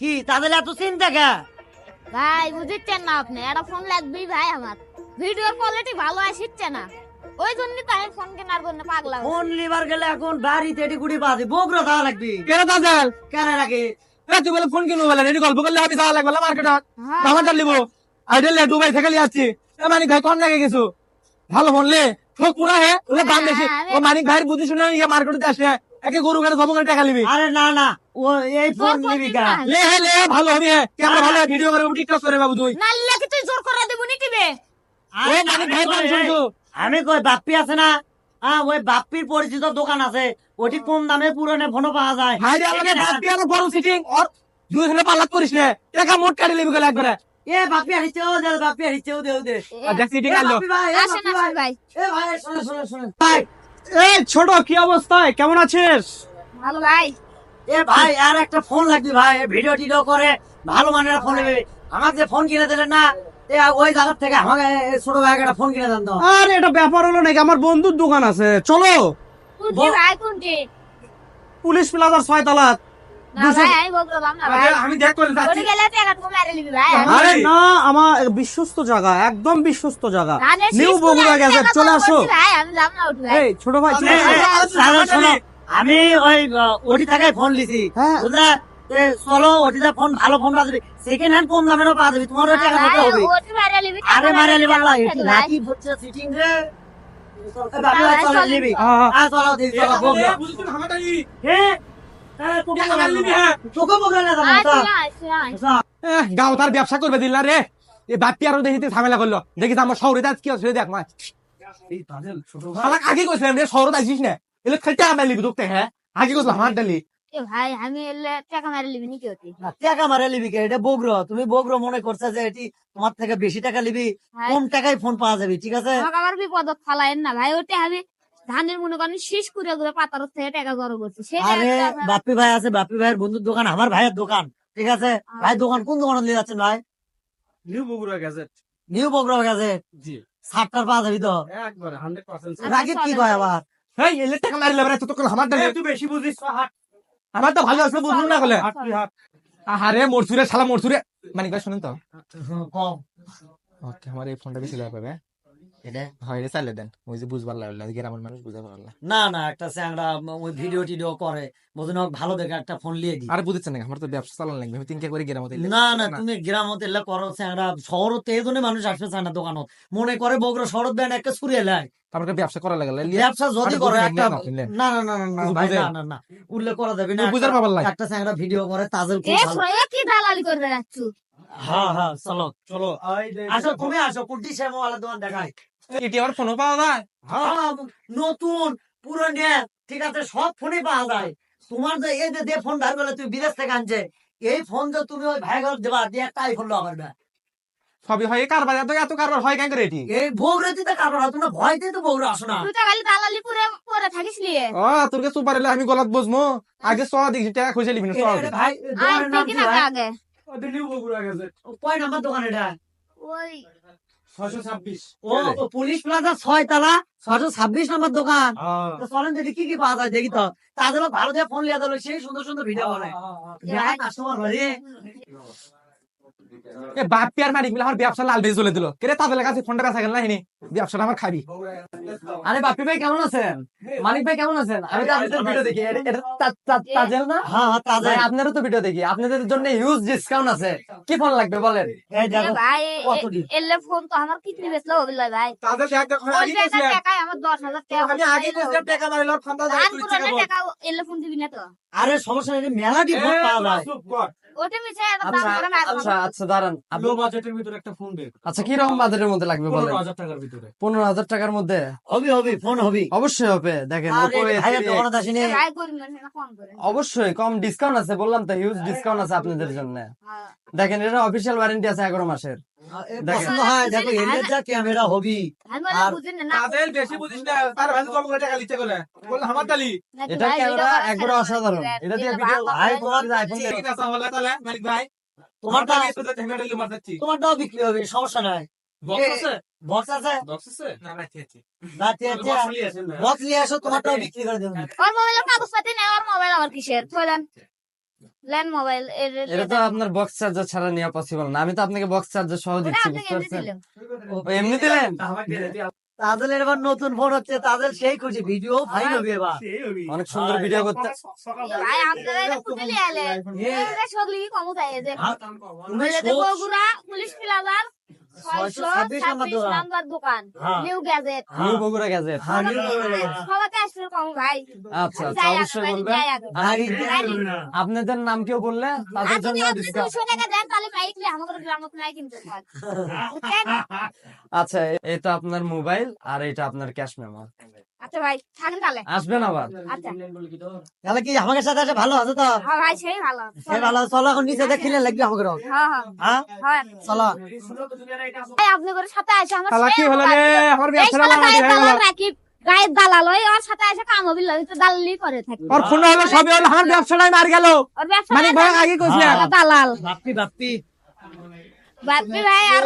কি তাদের এত চিন্তা কে? ভাই বুঝছেন না আপনি, একটা ফোন লাগবেই ভাই আমার। ভিডিওর কোয়ালিটি ভালো আসছে না, ওই জন্য তো আমি ফোন কেনার জন্য পাগলা হচ্ছি। ফোন লিবার গেলে এখন বাড়িতে এটি গুড়ি বাজে বগরা দেওয়া লাগবে। কেন দাদাল কেন রাখে? তুই বলে ফোন কিনবো বলে রেডি গল্প করলে আমি যাওয়া লাগবে মার্কেট হ্যাঁ। আমার ডাল লিবো আইডেল দুবাই থেকে লিয়ে আসছি মানিক ভাই কম লাগে কিছু ভালো ফোন লে ঠোক পুরা হে ওরে দাম বেশি ও মানিক ভাইয়ের বুদ্ধি শুনে ইয়ে মার্কেটে আসে একে গরু গাড়ি জব করে টাকা লিবি আরে না না, ও এই ফোন নিবি কা? লে হে লে ভালো হবে ক্যামেরা ভালো ভিডিও করে টিকটক করে বাবু তুই না লাগে তুই জোর করে দেব নি টিবে। ও মানিক ভাই কম শুনছো আমি কই বাপ্পি আছে না, হ্যাঁ ওই বাপ্পির পরিচিত দোকান আছে, ওটি কম দামে পুরনো ফোনও পাওয়া যায়। ভাই রে আমাকে বাপ্পি আর বড় সিটিং আর দুই ধরে পাল্লাত করিস নে টাকা মোট কাটি লিবি গেল একবারে এ বাপ্পি হারিছে ও দে, বাপ্পি হারিছে ও দে ও দে। দেখ সিটিং এ আলো বাপ্পি ভাই, এ আসেন বাপ্পি ভাই, আসেন ভাই। এ ভাই শুনে শুনে শুনে ভাই, এই ছোট কি অবস্থায় কেমন আছিস? ভালো ভাই। এ ভাই আর একটা ফোন লাগবে ভাই, ভিডিও টিডিও করে ভালো মানের ফোন নেবে। আমাকে যে ফোন কিনে দিলেন না, এ ওই জায়গা থেকে আমাকে ছোট ভাই একটা ফোন কিনে দেন তো। আর এটা ব্যাপার হলো নাকি, আমার বন্ধুর দোকান আছে, চলো কোনটি ভাই কোনটি? পুলিশ প্লাজার 6 তলা। না ভাই আমি বললাম না ভাই, আমি দেখ করে ওটি যাচ্ছি গেলে টাকা তো মেরে নিবি ভাই। আরে না, আমার বিশ্বস্ত জায়গা, একদম বিশ্বস্ত জায়গা, ধানের নিউ শীষ বগুড়া তুলে গেছে, টাকা চলে জমা আসো। করছি ভাই, আমি যাব না ওটি ভাই। এই ছোট ভাই চলে এ, আসো। এ, দাদা শোনো, আমি ওই ওটি থেকে ফোন লিছি, হ্যাঁ। বুঝলে? এ, চলো ওটিতে ফোন, ভালো ফোন পাওয়া যাবে, সেকেন্ড হ্যান্ড কম দামেরও পাওয়া যাবে, তোমার টাকা দিতে হবে। ওটি মেরে নিবি, টাকা আরে মারে লিবার মেরে লাগে, নিবি ভাই। নাকি হচ্ছে সিটিং রে। এ, বাপি ভাই, চলো নিবি। আহ, চলো দিদি, চলো বগরা। হে, এ, তোকে বগরা নিবি, হ্যাঁ। তোকে বগরা না যাবো, আচ্ছা, চল। আচ্ছা, আচ্ছা। চল। গাও তার ব্যবসা করবে দিল না রে এই বাপ্পি আরো দেখিতে ঝামেলা করলো দেখিস আমার শহরে যাস কি আছে দেখ মা আগে কইছিলাম রে শহরে আসিস না এলে খালি টাকা মেলিবি তোকে হ্যাঁ আগে কইছিলাম হাত ডালি এ ভাই আমি এলে টাকা মেরে নিবি নাকি ওটি? না, টাকা মারে লিবি কে? এটা বগরা, তুমি বগরা মনে করছো যে এটি তোমার থেকে বেশি টাকা লিবি, ভাই, কম টাকায় ফোন পাওয়া যাবে, ঠিক আছে? আমাকে আবার বিপদত ফালায়েন না ভাই, ওটি আমি ধানের মনে করেন শেষ করে করে পাতার থেকে টাকা জড়ো করছি, সেটা আরে একটা আপনার- বাপ্পি ভাই আছে, বাপ্পি ভাইয়ের বন্ধুর দোকান আমার ভাইয়ের দোকান, ঠিক আছে? ভাই দোকান কোন দোকানে নিয়ে যাচ্ছেন ভাই? নিউ বগুড়া গেছে। নিউ বগরা গেছে, জি, সাতটার পাওয়া যাবি তো? একবারে 100%। রাগিব কি কয় আবার? হেই এলে টাকা মারিলে বেড়া তোকে আমার ডালি তুই বেশি বুঝিস, হাট আমার তো ভালো আসলে বুঝলু না বলে হাট তুই হাট। আরে মরসুরে শালা মরসুরে মানে ভাই শুনেন তো কম ওকে আমার এই ফোনটা বেশি লাগবে এটা হয় রে চাইলে দেন ওই যে বুঝবার লাগলো গ্রামের মানুষ বুঝতে পারলা না না, একটা স্যাংরা ওই ভিডিও টিডিও করে, বুঝুন ভালো দেখে একটা ফোন লিয়ে দি। আর বুঝছেন না আমার তো ব্যবসা চালান লাগবে আমি তিনটা করে গ্রামে না না, তুমি গ্রামত এলে করো স্যাংরা, শহরত এই জন্য মানুষ আসবে চায় না দোকানত, মনে করে বগরা শহরত ব্যান্ড একটা সুরিয়ে লাই। তারপরে ব্যবসা করা লাগলে ব্যবসা যদি আরে করে বুঝলেন একটা, না, বুঝলেন। না না না না না বুঝলেন। ভাই, না না না, উল্লেখ করা যাবে না, বুঝার পাবার লাগে। একটা স্যাংরা ভিডিও করে তাদের এ খুব ভালো। সবাই কি দালালি করে যাচ্ছ? হ্যাঁ হ্যাঁ চলো, চলো আসো তুমি আসো, কুটি শ্যামাওয়ালা দোকান দেখাই। এটি আমার ফোনও পাওয়া যায় হ্যাঁ, নতুন পুরনো, ঠিক আছে, সব ফোনে পাওয়া যায়। তোমার যে এই যে ফোন ভাই বলে তুমি বিদেশ থেকে আনছে, এই ফোন যে তুমি ওই ভাই ঘর দেবা দিয়ে একটা আইফোন লো আমার না, সবই হয় কারবার এত কারবার হয় কেন করে এটি এই বগুড়াতে কারণ তোমরা ভয়তে তো বগুড়া আসো না। তুই তো খালি দালালি করে করে থাকিস নিয়ে। ও তোর কাছে সুপার এলে আমি গলাত বসবো আগে সব দেখছি টাকা খুঁজে লিবি না সব ভাই আই দোকানের নাম দেখি কি না ভাই? আগে নিউ বগুড়া গেছে কয় নাম্বার দোকান এটা? ওই 626। ও পুলিশ প্লাজা 6 তলা 626 নম্বর দোকান। তো চলেন দেখি কি কি পাওয়া যায় দেখি তো, তাদের ভালো দিয়ে ফোন লিয়া দিল, সেই সুন্দর সুন্দর ভিডিও বানায়, কাস্টমার বাড়ি। এ বাপ্পি আর মানিক মিলে আমার ব্যবসা লাল বেজ চলে দিল কেরে তাদের কাছে ফোনটা বেচা গেল না হিনি ব্যবসাটা আমার খাবি আরে বাপ্পি ভাই কেমন আছেন? মানিক ভাই কেমন আছেন? আমি তো আপনাদের ভিডিও দেখি, তাজেল না? হ্যাঁ হ্যাঁ তাজেল। আপনারও তো ভিডিও দেখি, আপনাদের জন্য হিউজ ডিসকাউন্ট আছে, কি ফোন লাগবে বলেন? এই এ দেখো ভাই কত দিন। এলে ফোন তো আমার কিডনি বেচলো হবে ভাই, তাদের ওই টাকায় আমার 10,000 টাকা আমি আগে বুঝলাম টাকা মারিল ফোনটা ধান কুড়ানোর টাকা এলে ফোন দিবি না তো? আরে সমস্যা নেই, মেলা ডিফল্ট পাওয়া যায়। ওটা মিছে এত দাম করে না আচ্ছা দাঁড়ান লো বাজেটের ভিতরে একটা ফোন বের আচ্ছা কি রকম বাজেটের মধ্যে লাগবে বলেন? 15,000 টাকার ভিতরে। 15,000 টাকার মধ্যে হবি হবি ফোন হবি। অবশ্যই হবে। দেখেন আরে Oppo ভাইয়ের A3X দোকানে আসিনি। ভাই গরিব মানুষ ফোন করে। অবশ্যই কম ডিসকাউন্ট আছে, বললাম তো হিউজ ডিসকাউন্ট আছে আপনাদের জন্য। হ্যাঁ। দেখেন এটা অফিসিয়াল ওয়ারেন্টি আছে 11 মাসের। দেখেন। পছন্দ হয় দেখো, এর যা ক্যামেরা হবি। আমি বলে আর বুঝেন না তাদের বেশি বুঝিস না তার ভাই কম করে টাকা লিখতে গেলে বল আমার ডালি নাকি এটা ভাই ক্যামেরা ভিডিও একবারে করে অসাধারণ। ফেলবেন। এটা দিয়ে এটা ভিডিও ভালো ভাই হবে। তোমার আইফোন ঠিক আছে তাহলে তাহলে মানিক ভাই তোমারটা ঠেঙ্গা ডালি মারতাছি তোমারটাও বিক্রি হবে, সমস্যা নাই। বক্স আছে? বক্স আছে? বক্স আছে? না না ঠিক আছে না ঠিক আছে, বক্স নিয়ে আসেন না। বক্স নিয়ে আসো, তোমারটাও বিক্রি করে দেবো। ওর মোবাইলে কাগজপাতি নেই, ওর মোবাইল আমার কিসের? বলেন। ল্যান্ড মোবাইল এটা তো আপনার বক্স চার্জার ছাড়া নেওয়া পসিবল না, আমি তো আপনাকে বক্স চার্জার সহ দিচ্ছি, বুঝতে পারছেন? ও, এমনি দিলেন? তাদের এবার নতুন ফোন হচ্ছে, তাদের সেই খুশি, ভিডিও ফাইন হবে এবার। অনেক সুন্দর ভিডিও করতে। ভাই আপনারা এটা কুটিলি আইলে এটা সগলি কি কম থাকে যে তুমি বলে দেখো বগুড়া পুলিশ প্লাজার 626 নাম্বার দোকান new gadget new Bogura gadget. সবাইকে আসলে কম ভাই আচ্ছা আচ্ছা, অবশ্যই বলবেন। আপনাদের নাম কেউ বললে তাদের জন্য ডিসকাউন্ট। 200 টাকা দেন তাহলে বাইক নিয়ে আমাদের গ্রামত নাই কিনতে পারেন বুঝছেন? আচ্ছা, এই তো আপনার মোবাইল আর এটা আপনার ক্যাশ মেমো। আচ্ছা ভাই থাকেন তাহলে। আসবেন আবার। আচ্ছা তাহলে কি আমাকে সাথে আছে, ভালো আছে তো? হ্যাঁ ভাই সেই ভালো সে ভালো, চলো এখন নিচে দেখিলে লাগবে আমাকে। হ্যাঁ হ্যাঁ হ্যাঁ হ্যাঁ চলো। ভাই আপনাদের সাথে আসে আমার তালা কি সেই হলো মোবাইল রে? ছিল। আমার এই ব্যবসাটা শালা মারামারি গায়ের হয়ে গেল। দালাল রাকিব, গায়ের দালাল ওই ওর সাথে এসে কাম হবিল তো দালালি করে থাকে ওর ফোন হলো সবই হলো, আমার ব্যবসাটাই মার গেল। ওর ব্যবসা মানিক ভাই আগে কইছে দালাল বাপ্পি বাপ্পি। বাপ্পি ভাই আর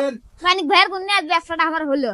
মানিক ভাইয়ের গুণ ব্যবসাটা আমার হলো।